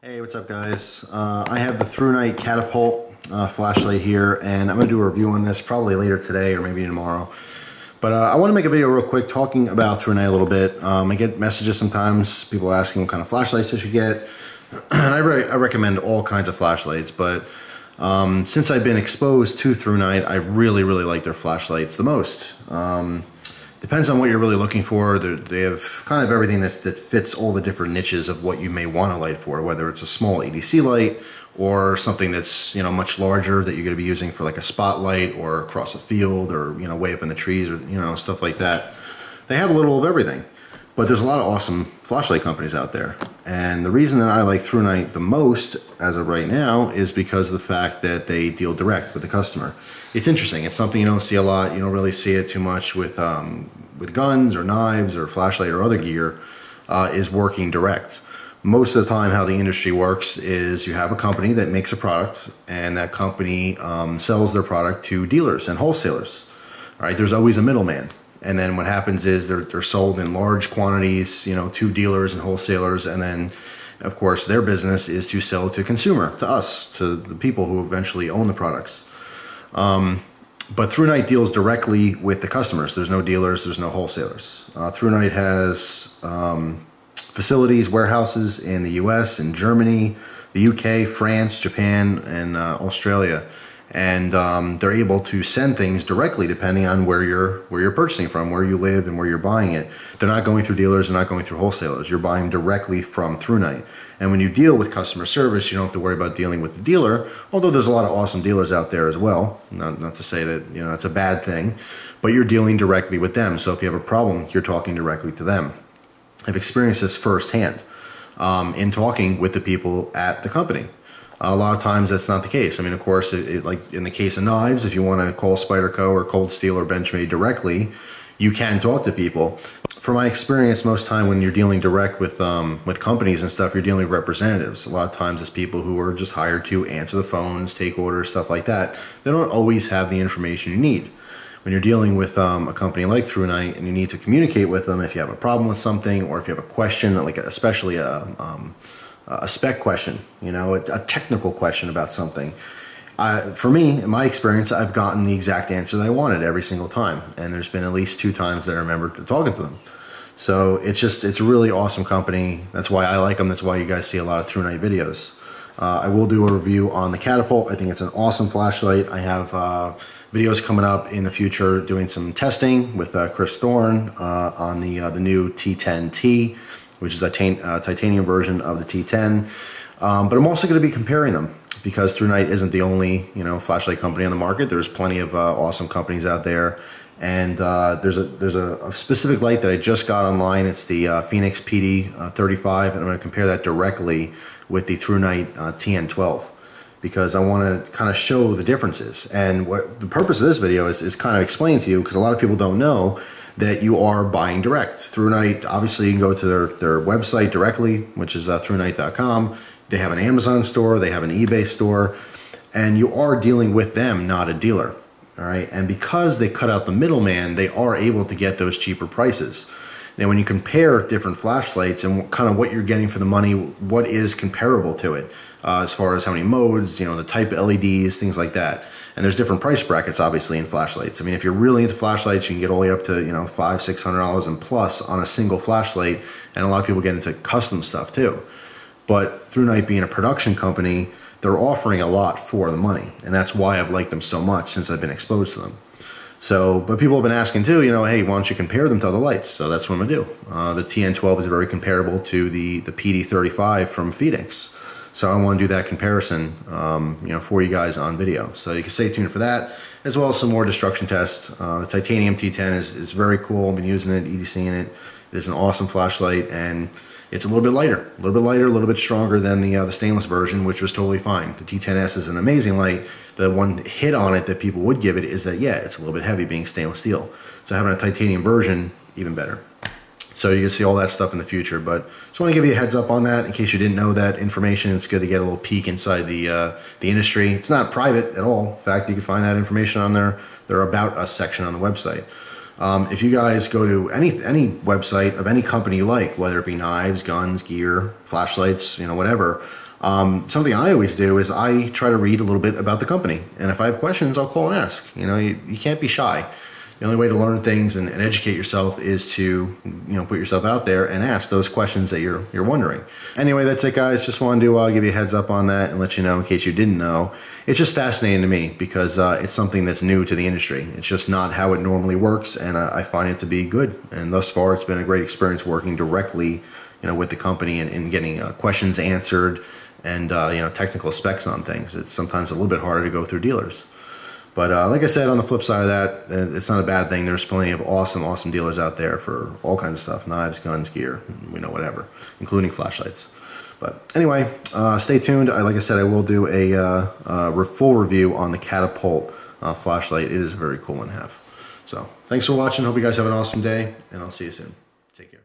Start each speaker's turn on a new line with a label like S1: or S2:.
S1: Hey, what's up guys? I have the Thrunite catapult flashlight here, and I'm going to do a review on this probably later today or maybe tomorrow. But I want to make a video real quick talking about Thrunite a little bit. I get messages sometimes, people asking what kind of flashlights I should get. And I recommend all kinds of flashlights, but since I've been exposed to Thrunite, I really like their flashlights the most. Depends on what you're really looking for. They have kind of everything that fits all the different niches of what you may want a light for, whether it's a small EDC light or something that's, you know, much larger that you're going to be using for like a spotlight or across a field or, you know, way up in the trees or, you know, stuff like that. They have a little of everything, but there's a lot of awesome flashlight companies out there. And the reason that I like Thrunite the most as of right now is because of the fact that they deal direct with the customer. It's interesting. It's something you don't see a lot. You don't really see it too much with guns or knives or flashlight or other gear, is working direct. Most of the time how the industry works is you have a company that makes a product, and that company sells their product to dealers and wholesalers. All right, there's always a middleman. And then what happens is they're sold in large quantities, you know, to dealers and wholesalers, and then of course their business is to sell to consumer, to us, to the people who eventually own the products. But Thrunite deals directly with the customers. There's no dealers, there's no wholesalers. Thrunite has facilities, warehouses in the US, in Germany, the UK, France, Japan, and Australia. And they're able to send things directly depending on where you're purchasing from, where you live, and where you're buying it. They're not going through dealers, they're not going through wholesalers. You're buying directly from Thrunite. And when you deal with customer service, you don't have to worry about dealing with the dealer, although there's a lot of awesome dealers out there as well. Not to say that, you know, that's a bad thing, but you're dealing directly with them. So if you have a problem, you're talking directly to them. I've experienced this firsthand in talking with the people at the company. A lot of times that's not the case. I mean, of course, like in the case of knives, if you want to call Spyderco or Cold Steel or Benchmade directly, you can talk to people. From my experience, most time when you're dealing direct with companies and stuff, you're dealing with representatives. A lot of times it's people who are just hired to answer the phones, take orders, stuff like that. They don't always have the information you need. When you're dealing with a company like Thrunite and you need to communicate with them if you have a problem with something, or if you have a question, like especially a spec question, you know, a technical question about something. For me, in my experience, I've gotten the exact answer that I wanted every single time. And there's been at least 2 times that I remember talking to them. So it's a really awesome company. That's why I like them. That's why you guys see a lot of Thrunite videos. I will do a review on the catapult. I think it's an awesome flashlight. I have videos coming up in the future doing some testing with Chris Thorne on the new T10T, which is a titanium version of the T10. But I'm also going to be comparing them, because Thrunite isn't the only, you know, flashlight company on the market. There's plenty of awesome companies out there. And there's a specific light that I just got online. It's the Phoenix PD35, and I'm going to compare that directly with the Thrunite TN12, because I want to kind of show the differences. And what the purpose of this video is kind of explain to you, because a lot of people don't know that you are buying direct. Thrunite, obviously you can go to their website directly, which is thrunite.com. They have an Amazon store, they have an eBay store, and you are dealing with them, not a dealer. All right, and because they cut out the middleman, they are able to get those cheaper prices. Now, when you compare different flashlights and kind of what you're getting for the money, what is comparable to it, as far as how many modes, you know, the type of LEDs, things like that. And there's different price brackets, obviously, in flashlights. I mean, if you're really into flashlights, you can get all the way up to, you know, $500–600 and plus on a single flashlight. And a lot of people get into custom stuff too. But Thrunite being a production company, they're offering a lot for the money. And that's why I've liked them so much since I've been exposed to them. So, but people have been asking too, you know, hey, why don't you compare them to other lights? So that's what I'm gonna do. The TN12 is very comparable to the PD35 from Phoenix. So I want to do that comparison, you know, for you guys on video. So you can stay tuned for that, as well as some more destruction tests. The titanium T10 is very cool. I've been using it, EDCing it. It is an awesome flashlight, and it's a little bit lighter, a little bit stronger than the stainless version, which was totally fine. The T10S is an amazing light. The one hit on it that people would give it is that, yeah, it's a little bit heavy being stainless steel. So having a titanium version, even better. So you can see all that stuff in the future, but just want to give you a heads up on that in case you didn't know that information. It's good to get a little peek inside the industry. It's not private at all. In fact, you can find that information on their About Us section on the website. If you guys go to any website of any company you like, whether it be knives, guns, gear, flashlights, you know, whatever, something I always do is I try to read a little bit about the company. And if I have questions, I'll call and ask. You know, you can't be shy. The only way to learn things and educate yourself is to, you know, put yourself out there and ask those questions that you're wondering. Anyway, that's it, guys. Just wanted to give you a heads up on that and let you know in case you didn't know. It's just fascinating to me because it's something that's new to the industry. It's just not how it normally works, and I find it to be good. And thus far, it's been a great experience working directly, you know, with the company and getting questions answered and you know, technical specs on things. It's sometimes a little bit harder to go through dealers. But like I said, on the flip side of that, it's not a bad thing. There's plenty of awesome dealers out there for all kinds of stuff. Knives, guns, gear, you know, whatever, including flashlights. But anyway, stay tuned. Like I said, I will do a full review on the Catapult flashlight. It is a very cool one to have. So thanks for watching. Hope you guys have an awesome day, and I'll see you soon. Take care.